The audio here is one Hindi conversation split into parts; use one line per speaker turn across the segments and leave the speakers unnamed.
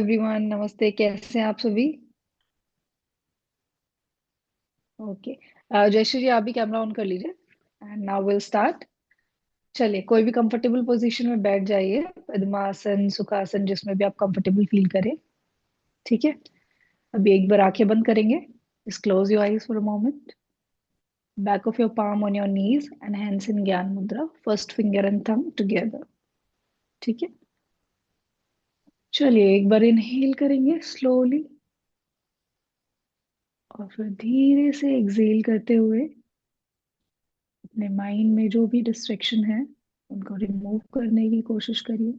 एवरीवन, नमस्ते। कैसे हैं आप सभी? ओके। जयश्री जी, आप भी कैमरा ऑन कर लीजिए एंड नाउ विल स्टार्ट। चलिए, कोई भी कंफर्टेबल पोजीशन में बैठ जाइए। पद्मासन, सुखासन, जिसमें भी आप कंफर्टेबल फील करें। ठीक है। अभी एक बार आंखें बंद करेंगे। Just close your eyes for a moment. Back of your palm on your knees and hands in ज्ञान मुद्रा, first finger and thumb together. ठीक है। चलिए, एक बार इनहेल करेंगे स्लोली, और फिर धीरे से एक्सेल करते हुए अपने माइंड में जो भी डिस्ट्रैक्शन है उनको रिमूव करने की कोशिश करिए।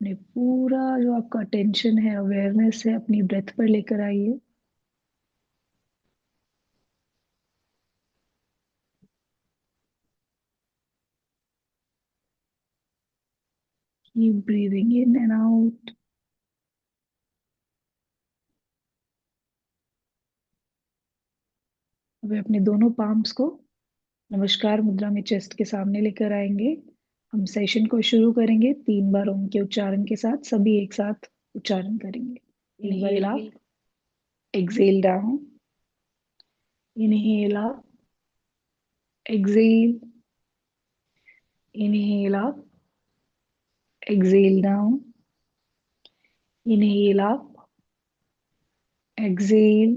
अपने पूरा जो आपका अटेंशन है, अवेयरनेस है, अपनी ब्रेथ पर लेकर आइए। Keep breathing in and out. अभी अपने दोनों पाम्स को नमस्कार मुद्रा में चेस्ट के सामने लेकर आएंगे। हम सेशन को शुरू करेंगे 3 बार ओम के उच्चारण के साथ। सभी एक साथ उच्चारण करेंगे। Inhale up, exhale down. Inhale up, exhale. Inhale up, exhale down. Inhale up, exhale,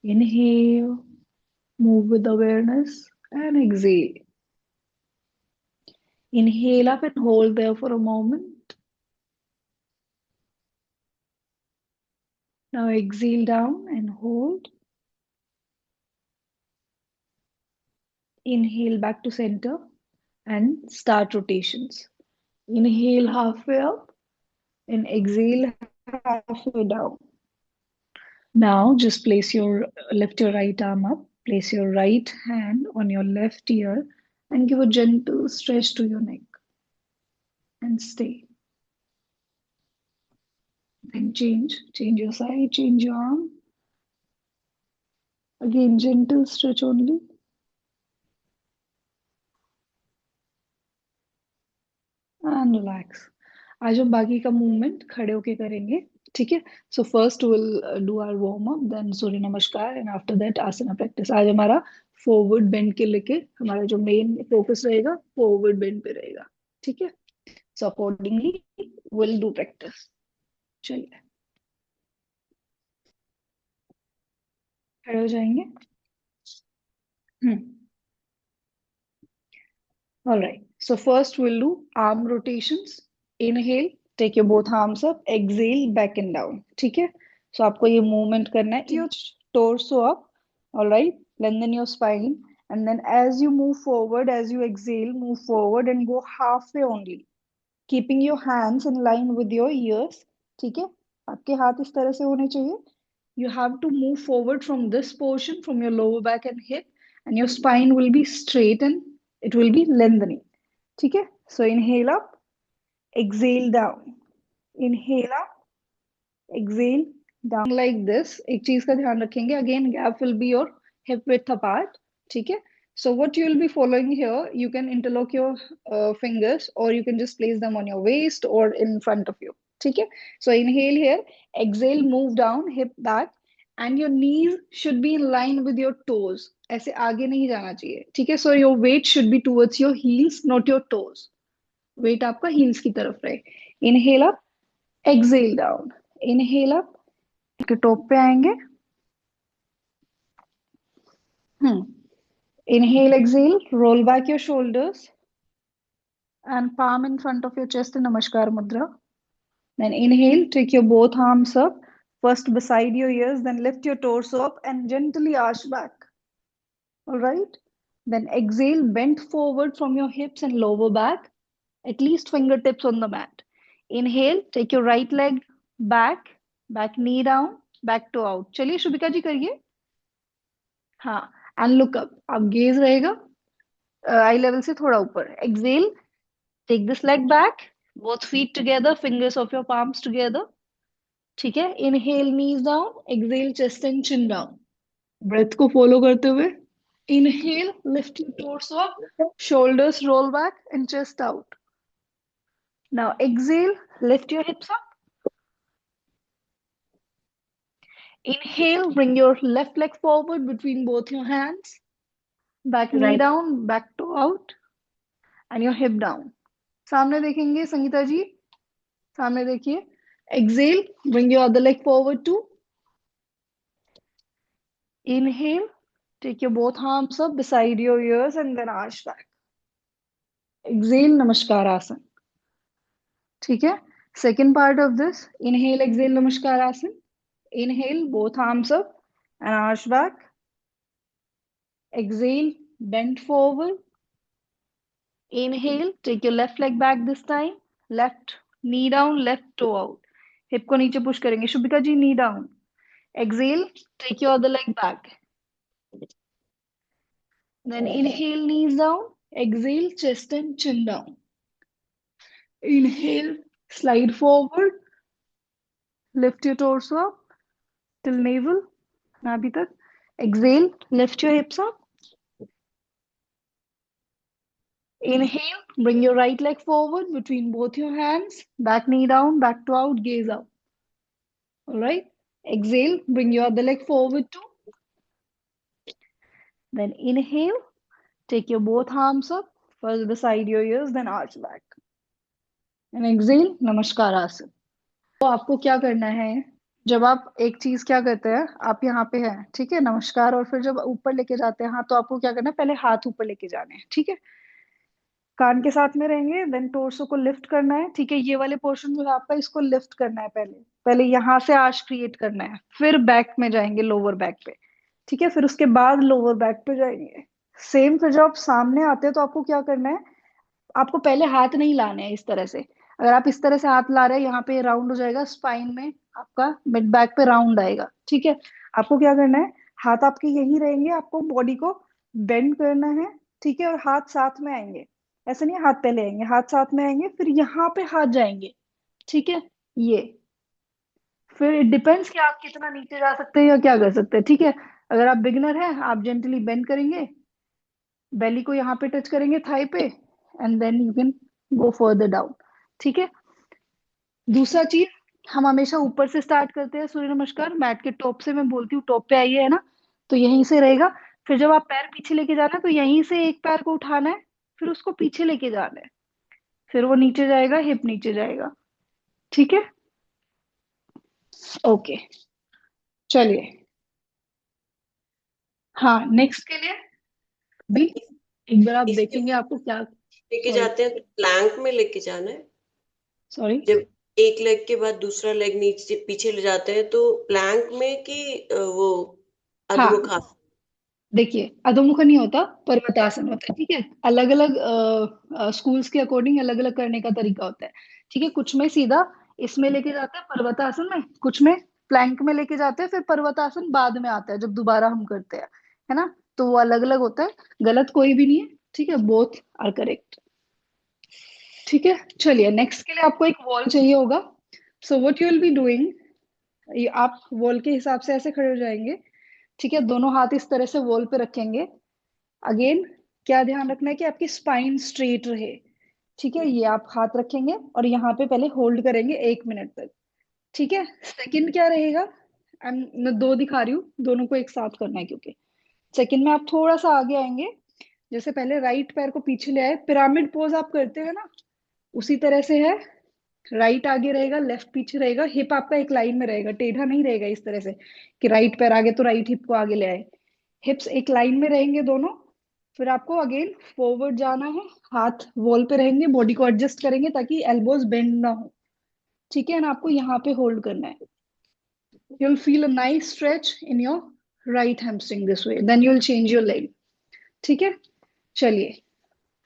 inhale, move with awareness and exhale. Inhale up and hold there for a moment. Now exhale down and hold. Inhale back to center and start rotations. Inhale halfway up and exhale halfway down. Now just lift your right arm up, place your right hand on your left ear and give a gentle stretch to your neck and stay. Then change your side, change your arm. Again, gentle stretch only. And relax. आज हम बाकी का मूवमेंट खड़े होके करेंगे। ठीक है। So first will do our warm up, then Surya Namaskar and after that asana practice. आज हमारा फॉरवर्ड बेंड के लेके हमारा जो मेन फोकस रहेगा फॉरवर्ड बेंड पे रहेगा। ठीक है। So accordingly will do practice. चलिए, खड़े हो जाएंगे। हम्म। All right. So first we'll do arm rotations. Inhale, take your both arms up. Exhale, back and down. ठीक है? So आपको ये movement करना है. Your torso up. All right. Lengthen your spine. And then as you move forward, as you exhale, move forward and go halfway only. Keeping your hands in line with your ears. ठीक है? आपके हाथ इस तरह से होने चाहिए. You have to move forward from this portion, from your lower back and hip, and your spine will be straight and it will be lengthening. ठीक है। So inhale up, exhale down. Inhale up, exhale down, like this. एक चीज का ध्यान रखेंगे, again gap will be your hip width apart. ठीक है। So what you will be following here, you can interlock your fingers और you can just place them on your waist और इन फ्रंट ऑफ यू। ठीक है। So inhale here, exhale, move down, hip back and your knees should be in line with your toes. ऐसे आगे नहीं जाना चाहिए। ठीक है। So your weight should be towards your heels, not your toes. Weight आपका हील्स की तरफ रहे। Inhale up, exhale down. Inhale up, के टॉप पे आएंगे। Hmm. Inhale, exhale, roll back your shoulders and palm in front of your chest in namaskar mudra. Then inhale, take your both arms up, first beside your ears, then lift your torso up and gently arch back. All right. Then exhale, bend forward from your hips and lower back, at least fingertips on the mat. Inhale, take your right leg back, back knee down, back to out. चलिए शुभिका जी करिए। हाँ। एंड लुक अप, आप गेज रहेगा आई लेवल से थोड़ा ऊपर। Exhale, take this leg back, both feet together, fingers of your palms together. ठीक है। Inhale, knees down, exhale, chest and chin down. Breath को फॉलो करते हुए inhale, lift your torso up, shoulders roll back and chest out. Now exhale, lift your hips up. Inhale, bring your left leg forward between both your hands. Back knee
Right.
down, back toe out, and your hip down. सामने देखेंगे संगीता जी, सामने देखिए. Exhale, bring your other leg forward too. Inhale, take your both arms up beside your ears and then arch back. Exhale, Namaskar Asana. ठीक है. Second part of this, inhale, exhale, Namaskar Asana. Inhale, both arms up and arch back. Exhale, bend forward. Inhale, take your left leg back this time. Left knee down, left toe out. Hip को नीचे push करेंगे. शुभिका जी, knee down. Exhale, take your other leg back. Then inhale, knees down. Exhale, chest and chin down. Inhale, slide forward. Lift your torso up till navel. नाभि तक. Exhale, lift your hips up. Inhale, bring your right leg forward between both your hands. Back knee down, back toe out, gaze up. All right. Exhale, bring your other leg forward too. Then inhale, take your both arms up, first beside your ears, then arch back. And exhale, Namaskar Asana. तो आपको क्या करना है, जब आप एक चीज क्या करते हैं, आप यहाँ पे हैं, ठीक है, नमस्कार, और फिर जब ऊपर लेके जाते हैं हाथ, तो आपको क्या करना है, पहले हाथ ऊपर लेके जाने हैं, ठीक है, कान के साथ में रहेंगे, देन टोर्सो को लिफ्ट करना है, ठीक है, ये वाले पोर्शन जो है आपका, इसको लिफ्ट करना है, पहले पहले यहाँ से आर्च क्रिएट करना है, फिर बैक में जाएंगे, लोअर बैक पे, ठीक है, फिर उसके बाद लोअर बैक पे जाएंगे. सेम. फिर जब आप सामने आते हैं तो आपको क्या करना है, आपको पहले हाथ नहीं लाने हैं इस तरह से. अगर आप इस तरह से हाथ ला रहे हैं, यहाँ पे राउंड हो जाएगा, स्पाइन में आपका मिड बैक पे राउंड आएगा, ठीक है. आपको क्या करना है, हाथ आपके यही रहेंगे, आपको बॉडी को बेंड करना है, ठीक है, और हाथ साथ में आएंगे. ऐसे नहीं हाथ पहले आएंगे, हाथ साथ में आएंगे, फिर यहाँ पे हाथ जाएंगे, ठीक है, ये. फिर इट डिपेंड्स कि आप कितना नीचे जा सकते हैं या क्या कर सकते हैं, ठीक है. अगर आप बिगिनर हैं, आप जेंटली बेंड करेंगे, बेली को यहाँ पे टच करेंगे, थाई पे, and then you can go further down, ठीक है. दूसरा चीज, हम हमेशा ऊपर से स्टार्ट करते हैं सूर्य नमस्कार, मैट के टॉप से, मैं बोलती हूँ टॉप पे आइए, है ना, तो यहीं से रहेगा. फिर जब आप पैर पीछे लेके जाना है, तो यहीं से एक पैर को उठाना है, फिर उसको पीछे लेके जाना है, फिर वो नीचे जाएगा, हिप नीचे जाएगा, ठीक है. ओके, चलिए. हाँ, नेक्स्ट के लिए भी एक बार आप
इसके
देखेंगे आपको क्या.
लेके
सॉरी,
जाते हैं तो प्लैंक में लेके जाना है.
सॉरी.
जब एक लेग के बाद दूसरा लेग नीचे पीछे ले जाते हैं तो प्लैंक में कि वो
हाँ,
अधोमुख आसन.
देखिए, अधोमुख नहीं होता, पर्वतासन होता है, ठीक है. अलग अलग स्कूल्स के अकॉर्डिंग अलग अलग करने का तरीका होता है, ठीक है. कुछ में सीधा इसमें लेके जाते हैं पर्वतासन में, कुछ में प्लैंक में लेके जाते हैं, फिर पर्वतासन बाद में आता है जब दोबारा हम करते हैं, है ना. तो वो अलग अलग होता है, गलत कोई भी नहीं है, ठीक है, बोथ आर करेक्ट, ठीक है. चलिए, नेक्स्ट के लिए आपको एक वॉल चाहिए होगा. सो what you will be doing, आप वॉल के हिसाब से ऐसे खड़े हो जाएंगे, ठीक है, दोनों हाथ इस तरह से वॉल पे रखेंगे. अगेन, क्या ध्यान रखना है कि आपकी स्पाइन स्ट्रेट रहे, ठीक है. ये आप हाथ रखेंगे और यहाँ पे पहले होल्ड करेंगे 1 मिनट तक, ठीक है. सेकंड क्या रहेगा, मैं दो दिखा रही हूँ, दोनों को एक साथ करना है, क्योंकि सेकंड में आप थोड़ा सा आगे आएंगे, जैसे पहले राइट पैर को पीछे ले आए, पिरामिड पोज आप करते हैं ना, उसी तरह से है. राइट आगे रहेगा, लेफ्ट पीछे रहेगा, हिप आपका एक लाइन में रहेगा, टेढ़ा नहीं रहेगा इस तरह से कि राइट पैर आगे तो राइट हिप को आगे ले आए. हिप्स एक लाइन में रहेंगे दोनों. फिर आपको अगेन फॉरवर्ड जाना है, हाथ वॉल पे रहेंगे, बॉडी को एडजस्ट करेंगे ताकि एल्बोज बेंड ना हो, ठीक है, ना आपको यहाँ पे होल्ड करना है. You will feel a nice stretch in your right hamstring this way, then you will change your leg, ठीक है. चलिए,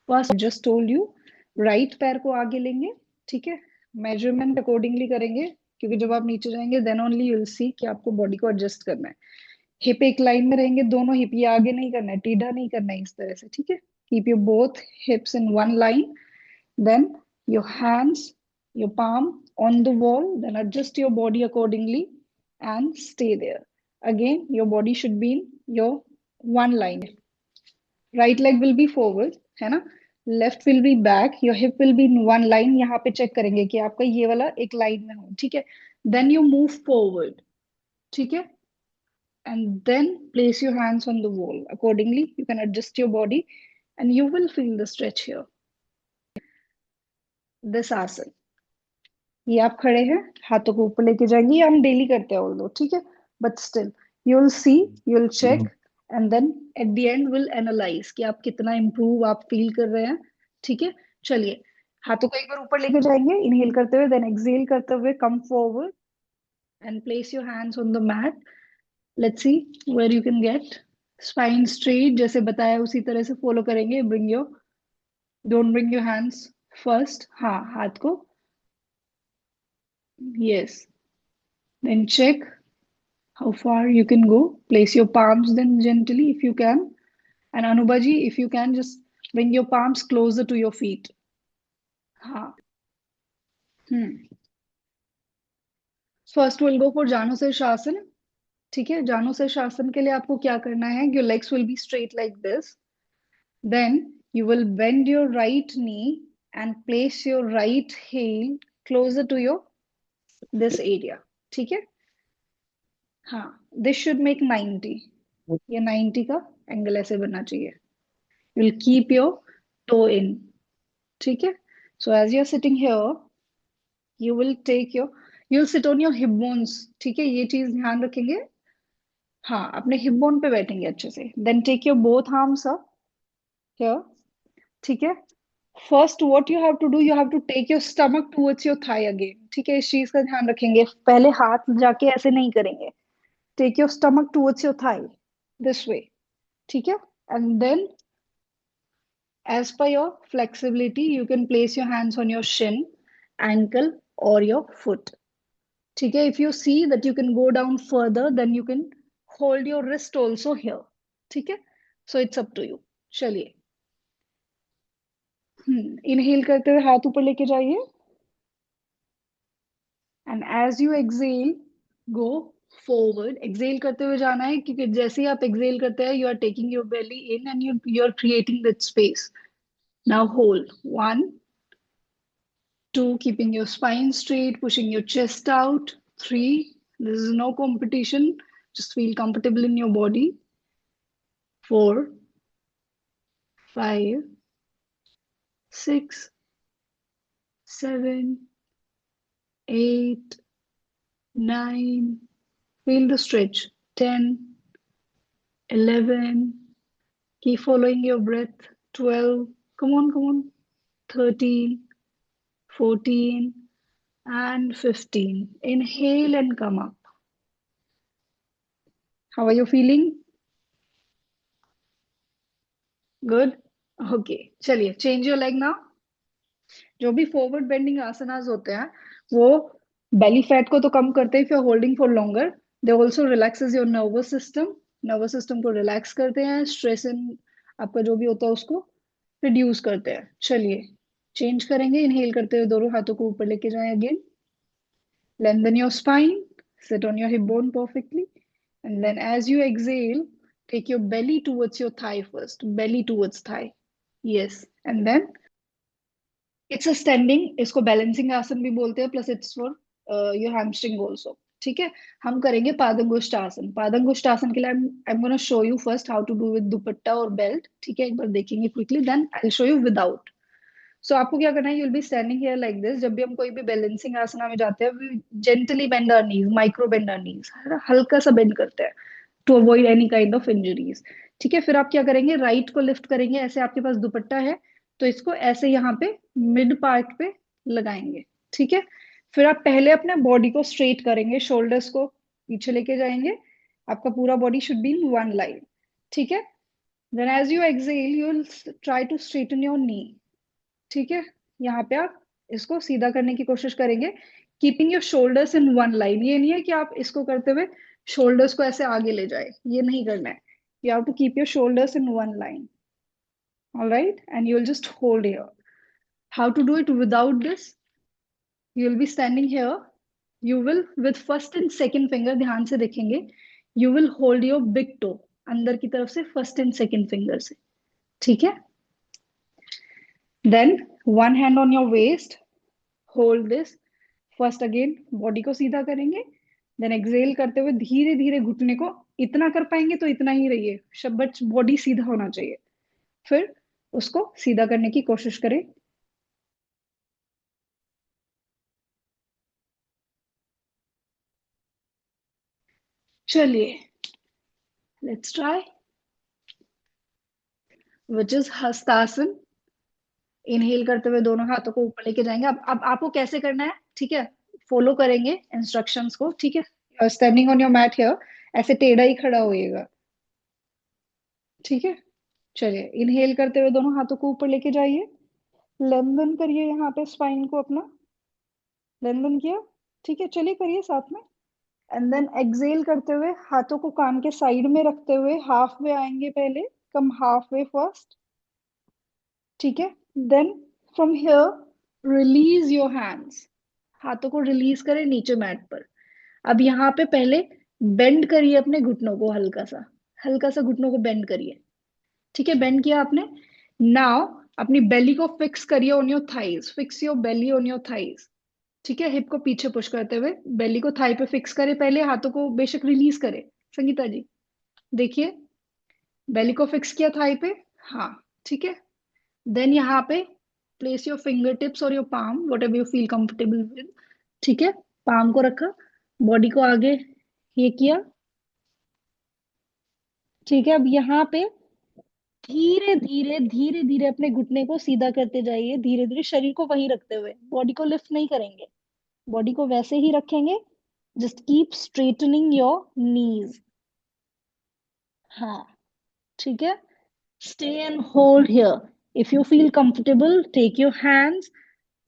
first just told you, right पैर को आगे लेंगे, ठीक है, मेजरमेंट अकॉर्डिंगली करेंगे, क्योंकि जब आप नीचे जाएंगे then only you will see कि आपको बॉडी को एडजस्ट करना है. हिप एक लाइन में रहेंगे, दोनों हिप, ये आगे नहीं करना है, टीढ़ा नहीं करना है इस तरह से, ठीक है. Keep your both hips in one line, then your hands, your palm on the wall, then adjust your body accordingly and stay there. Again, your body should be in your one line. Right leg will be forward, है ना, left will be back, your hip will be in one line, यहाँ पे चेक करेंगे कि आपका ये वाला एक लाइन में हो, ठीक है। देन यू मूव फॉरवर्ड, ठीक है, and then place your hands on the wall. Accordingly, you can adjust your body and you will feel the stretch here. This आसन, ये आप खड़े हैं, हाथों को ऊपर लेके जाएंगे, ये हम डेली करते हैं ऑल दो, ठीक है, but still you will see, you will check, and then at the end will analyse कि आप कितना इम्प्रूव आप फील कर रहे हैं, ठीक है। चलिए, हाथों को एक बार ऊपर लेके जाएंगे, इनहेल करते हुए, देन एक्सहेल करते हुए come forward and place your hands on the mat. Let's see where you can get spine straight, जैसे बताया उसी तरह से फॉलो करेंगे। Don't bring your hands first, हाँ, हाथ को, yes, then check how far you can go. Place your palms then gently if you can, and Anubaji, if you can, just bring your palms closer to your feet. हाँ, फर्स्ट विल गो फॉर जानुशीर्षासन, ठीक है। जानुशीर्षासन के लिए आपको क्या करना है, your legs will be straight like this, then you will bend your right knee and place your right heel closer to your this area, ठीक है। हाँ, this should make 90, ये 90 का एंगल ऐसे बनना चाहिए। You will keep your toe in, ठीक है। So as you are sitting here, you will take your, you will sit on your hip bones, ठीक है, ये चीज ध्यान रखेंगे। हाँ, अपने हिप बोन पे बैठेंगे अच्छे से। Then take your both arms up here, ठीक है। First what you have to do, you have to take your stomach towards your thigh again, ठीक है, इस चीज का ध्यान रखेंगे। पहले हाथ जाके ऐसे नहीं करेंगे, take your stomach towards your thigh this way, ठीक है। And then as per your flexibility you can place your hands on your shin, ankle or your foot, ठीक है। if you see that you can go down further then you can hold your wrist also here, ठीक है। so it's up to you। चलिए, इनहेल करते हुए हाथ ऊपर लेके जाइए, and as you exhale go forward. Exhale करते हुए जाना है, क्योंकि जैसे ही आप एक्सेल करते हैं you are taking your belly in and you are creating that space. Now hold 1 2, keeping your spine straight, pushing your chest out, 3, this is no competition, just feel comfortable in your body, 4 5 6 7 8 9, feel the stretch, 10 11, keep following your breath, 12, come on, 13 14 and 15, inhale and come up। how are you feeling? good, okay, चलिए, change your leg now। जो भी फॉरवर्ड बेंडिंग आसनास होते हैं वो बेली फैट को तो कम करते हैं, if you are holding for longer they also relaxes your nervous system को रिलैक्स करते हैं, स्ट्रेस इन आपका जो भी होता है उसको रिड्यूस करते हैं। चलिए, चेंज करेंगे, इनहेल करते हुए दोनों हाथों को ऊपर लेके जाएं again, lengthen your spine, sit on your hip bone perfectly, and then as you exhale take your belly towards your thigh first, belly towards thigh, yes, and then it's a standing, इसको बैलेंसिंग आसन भी बोलते हैं, plus it's for your hamstring also, ठीक है। हम करेंगे पादंगुष्ट आसन। पादंगुष्ट आसन के लिए I am gonna show you first how to do with dupatta और बेल्ट, ठीक है, एक बार देखेंगे quickly, then I will show you without. सो आपको क्या करना है, you will be standing here like this. जब भी हम कोई भी बैलेंसिंग आसना में जाते हैं we gently bend our knees, micro bend our knees, हल्का सा बेंड करते हैं to avoid any kind of injuries, ठीक है। फिर आप क्या करेंगे, राइट को लिफ्ट करेंगे, ऐसे आपके पास दुपट्टा है तो इसको ऐसे यहाँ पे मिड पार्ट पे लगाएंगे, ठीक है। फिर आप पहले अपने बॉडी को स्ट्रेट करेंगे, शोल्डर्स को पीछे लेके जाएंगे, आपका पूरा body should be in one line, ठीक है। Then as you exhale you will try to straighten your knee, ठीक है। यहाँ पे आप इसको सीधा करने की कोशिश करेंगे, keeping your shoulders in one line. ये नहीं है कि आप इसको करते हुए शोल्डर्स को ऐसे आगे ले जाए, ये नहीं करना है। You have to keep your shoulders in one line, all right, and you'll just hold here। how to do it without this, you'll be standing here, you will with first and second finger, ध्यान से देखेंगे, you will hold your big toe अंदर की तरफ से फर्स्ट एंड सेकंड फिंगर से, ठीक है। Then one hand on your waist, hold this. First again body को सीधा करेंगे, देन एक्सहेल करते हुए धीरे धीरे घुटने को, इतना कर पाएंगे तो इतना ही रहिए, बट बॉडी सीधा होना चाहिए। फिर उसको सीधा करने की कोशिश करें। चलिए, let's try, which is hastasana. Inhale करते हुए दोनों हाथों को ऊपर लेके जाएंगे। अब आपको कैसे करना है, ठीक है, फॉलो करेंगे इंस्ट्रक्शंस को, ठीक है। Standing on your mat here, ऐसे टेढ़ा ही खड़ा होइएगा, ठीक है। चलिए, इनहेल करते हुए दोनों हाथों को ऊपर लेके जाइए, लेंथन करिए यहाँ पे स्पाइन को अपना, लेंथन किया, ठीक है। चलिए करिए साथ में। एंड देन एक्सहेल करते हुए हाथों को कान के साइड में रखते हुए हाफ वे आएंगे पहले, कम हाफ वे फर्स्ट, ठीक है। Then from here release your hands, हाथों को रिलीज करें नीचे मैट पर। अब यहाँ पे पहले बेंड करिए अपने घुटनों को, हल्का सा घुटनों को बेंड करिए, ठीक है। बेंड किया आपने। नाउ अपनी बेली को फिक्स करिए on your thighs, fix your belly on your thighs, ठीक है। हिप को पीछे पुश करते हुए बेली को थाई पे फिक्स करे पहले, हाथों को बेशक रिलीज करे। संगीता जी देखिए, बेली को फिक्स किया थाई पे, हाँ, ठीक है। देन यहाँ पे प्लेस योर फिंगर टिप्स और your palm, what ever you feel comfortable with, ठीक है। पाम को रखा, बॉडी को आगे ये किया, ठीक है। अब यहाँ पे धीरे धीरे अपने घुटने को सीधा करते जाइए, धीरे धीरे शरीर को वहीं रखते हुए, बॉडी को लिफ्ट नहीं करेंगे, बॉडी को वैसे ही रखेंगे। Just keep straightening your knees, हाँ, ठीक है। Stay and hold here. If you feel comfortable, take your hands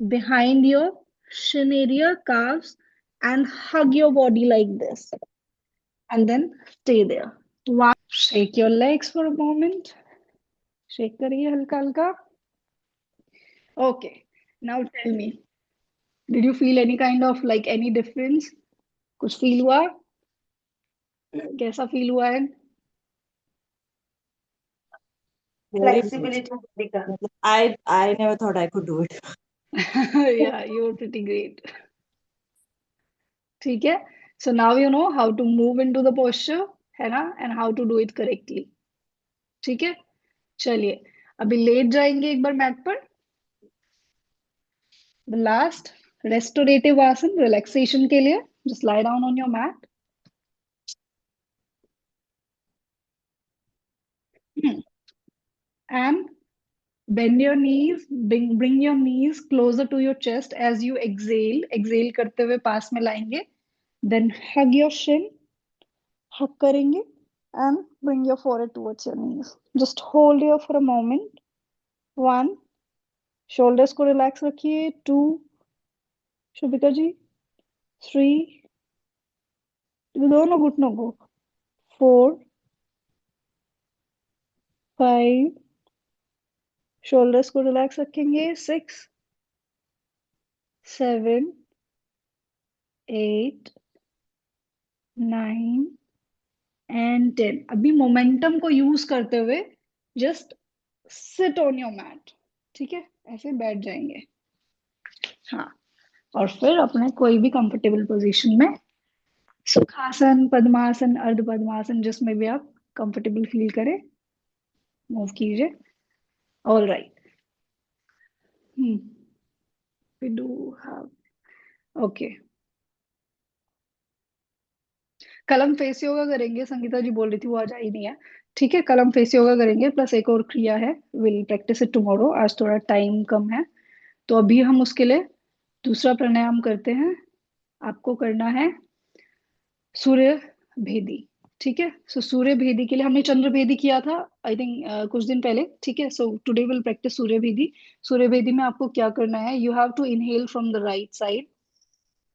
behind your shin area, calves, and hug your body like this, and then stay there. One, shake your legs for a moment. Shake करिए हल्का हल्का. Okay. Now tell me, did you feel any kind of like any difference? कुछ फील हुआ? कैसा फील हुआ है?
वेरी फ्लेक्सिबिलिटी बॉडी का, मतलब I never thought I could do it.
Yeah, you were pretty great. ठीक है. So now you know how to move into the posture, है ना, and how to do it correctly. ठीक है. चलिए, अभी लेट जाएंगे एक बार मैट पर. The last restorative asana, relaxation के लिए. Just lie down on your mat and bend your knees, bring your knees closer to your chest as you exhale. Exhale करते हुए पास में लाएंगे. Then hug your shin, hug करेंगे, and bring your forehead towards your knees. Just hold here for a moment. 1, shoulders को relax रखिए. 2, शुभिका जी. 3, दोनों घुटनों को. 4, 5, शोल्डर्स को रिलैक्स रखेंगे. 6, 7, 8, 9 एंड 10. अभी मोमेंटम को यूज करते हुए just sit on your mat, ठीक है, ऐसे बैठ जाएंगे. हाँ, और फिर अपने कोई भी कंफर्टेबल पोजीशन में, सुखासन, पद्मासन, अर्ध पद्मासन, जिसमें भी आप कंफर्टेबल फील करें, मूव कीजिए. All right. We do have, okay. Calm face yoga करेंगे. संगीता जी बोल रही थी, वो आज आई नहीं है. ठीक है, कलम फेस योगा करेंगे, प्लस एक और क्रिया है. विल प्रैक्टिस इट टुमारो, आज थोड़ा टाइम कम है. तो अभी हम उसके लिए दूसरा प्राणायाम करते हैं. आपको करना है सूर्य भेदी, ठीक है. सो सूर्य भेदी के लिए हमने चंद्र भेदी किया था, आई थिंक कुछ दिन पहले, ठीक है. So today will practice Surya Bhedi. Surya Bhedi में आपको क्या करना है, you have to inhale from the right side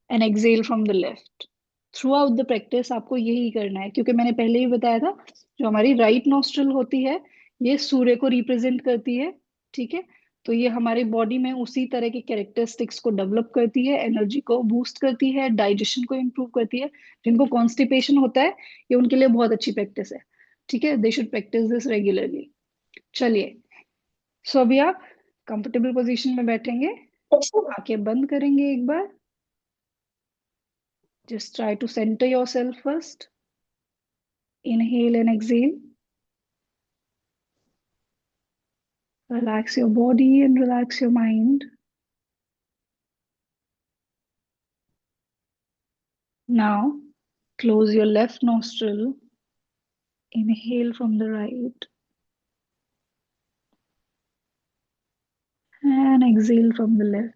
and exhale from the left. Throughout the practice आपको यही करना है, क्योंकि मैंने पहले ही बताया था, जो हमारी राइट नॉस्ट्रल होती है, ये सूर्य को रिप्रेजेंट करती है, ठीक है. तो ये हमारे बॉडी में उसी तरह के कैरेक्टरिस्टिक्स को डेवलप करती है, एनर्जी को बूस्ट करती है, डाइजेशन को इम्प्रूव करती है. जिनको कॉन्स्टिपेशन होता है, ये उनके लिए बहुत अच्छी प्रैक्टिस है, ठीक है. They should practice this regularly. चलिए, सो अभी आप कंफर्टेबल पोजीशन में बैठेंगे, आंखें बंद करेंगे एक बार. Just try to centre yourself first. Inhale and exhale. Relax your body and relax your mind. Now, close your left nostril. Inhale from the right and exhale from the left.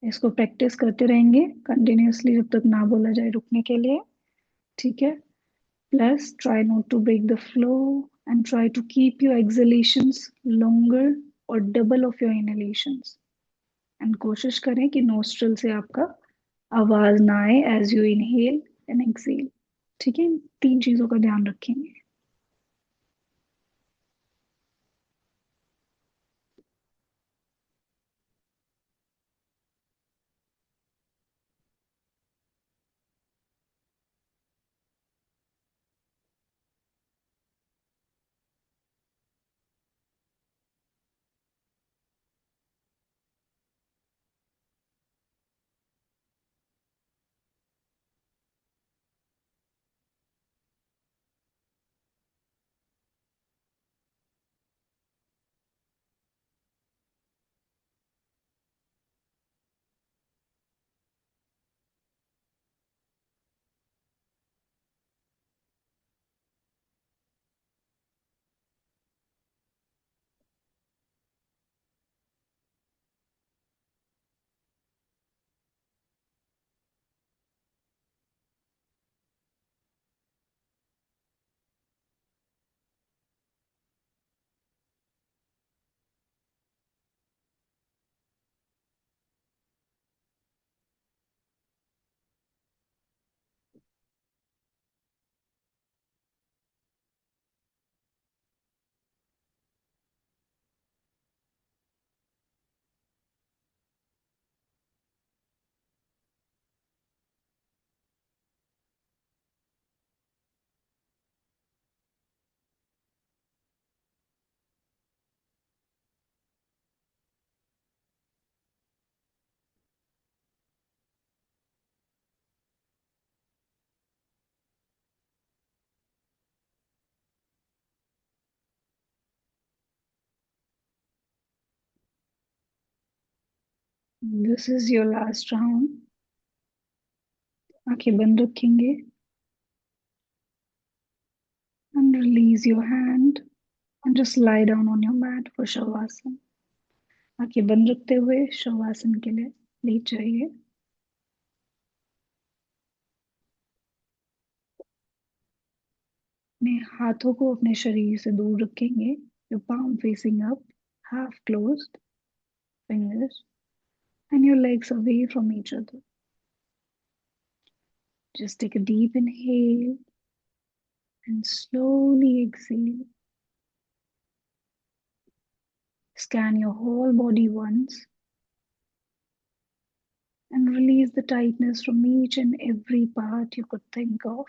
इसको प्रैक्टिस करते रहेंगे कंटिन्यूअसली जब तक ना बोला जाए रुकने के लिए. ठीक है. Plus, try not to break the flow and try to keep your exhalations longer or double of your inhalations. And कोशिश करें कि nostril से आपका आवाज ना आए as you inhale and exhale. ठीक है. इन 3 चीजों का ध्यान रखेंगे. This is your last round. आंखें बंद रखेंगे and release your hand and just lie down on your mat for Shavasana. आंखें बंद रखते हुए शवासन के लिए लेट जाइए. अपने हाथों को अपने शरीर से दूर रखेंगे. Your palm facing up, half closed, fingers, and your legs away from each other. Just take a deep inhale and slowly exhale. Scan your whole body once and release the tightness from each and every part you could think of.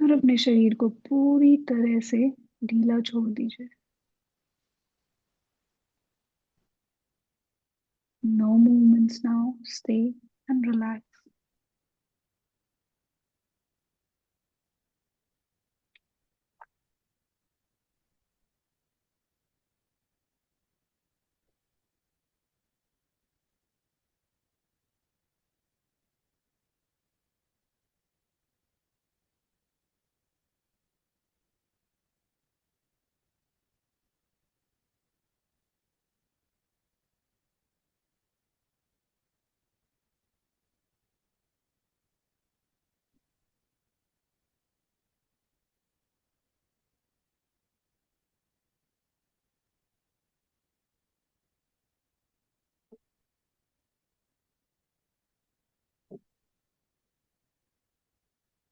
और अपने शरीर को पूरी तरह से ढीला छोड़ दीजिए. No movements now. Stay and relax.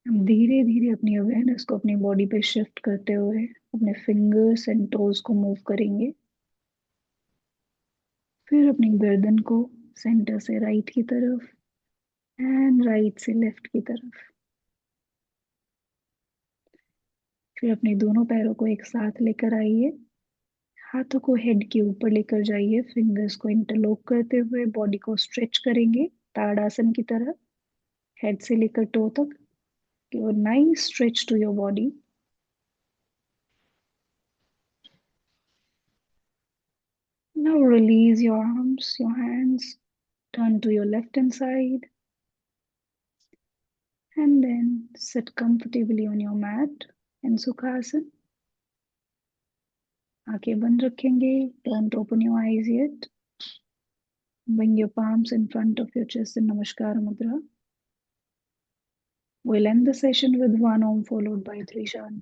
अब धीरे धीरे अपनी अवेयरनेस को अपनी बॉडी पे शिफ्ट करते हुए अपने फिंगर्स एंड टोज को मूव करेंगे. फिर अपनी गर्दन को सेंटर से राइट की तरफ एंड राइट से लेफ्ट की तरफ। फिर अपने दोनों पैरों को एक साथ लेकर आइए, हाथों को हेड के ऊपर लेकर जाइए, फिंगर्स को इंटरलॉक करते हुए बॉडी को स्ट्रेच करेंगे ताड़ासन की तरह, हेड से लेकर टो तक। Give a nice stretch to your body. Now release your arms, your hands, turn to your left hand side, and then sit comfortably on your mat in Sukhasana. आंखें बंद रखेंगे. Don't open your eyes yet. Bring your palms in front of your chest in Namaskar Mudra. We'll end the session with one Om followed by three Shanti.